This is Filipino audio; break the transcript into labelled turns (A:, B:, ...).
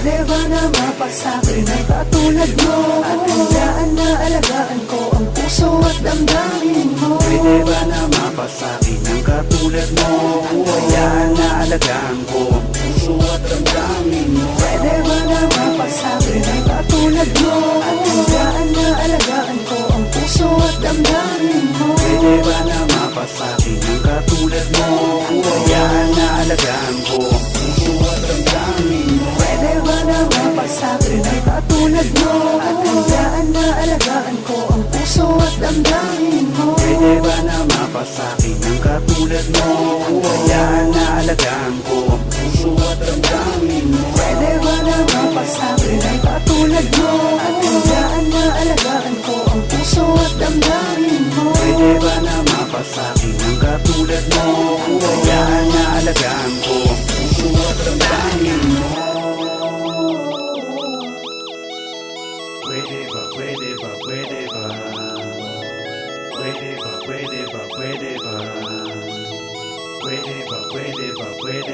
A: Pwede ba na mapasakin ang katulad mo? At handaan na alagaan ko ang puso at damdamin mo.
B: Pwede ba na mapasakin ang katulad mo? Hayaan na alagaan ko ang puso at damdamin mo.
A: Pwede ba na mapasakin ang katulad mo? At handaan na alagaan ko ang puso at damdamin mo.
B: Pwede ba na mapasakin ang katulad mo? Hayaan na alagaan ko ang puso at damdamin mo.
A: Pwede ba na mapasakin ang katulad mo? At handaan na alagaan ko ang puso at damdamin mo.
B: Pwede ba na mapasakin ang katulad mo? Hayaan na alagaan ko ang puso at damdamin mo.
A: Pwede ba na mapasakin ang katulad mo? At handaan na alagaan ko ang puso at damdamin mo.
B: Pwede ba na mapasakin ang katulad mo? Hayaan na alagaan ko ang puso at damdamin mo. Pwede ba, pwede ba, pwede ba? Pwede ba, pwede ba, pwede ba? Pwede ba, pwede ba, pwede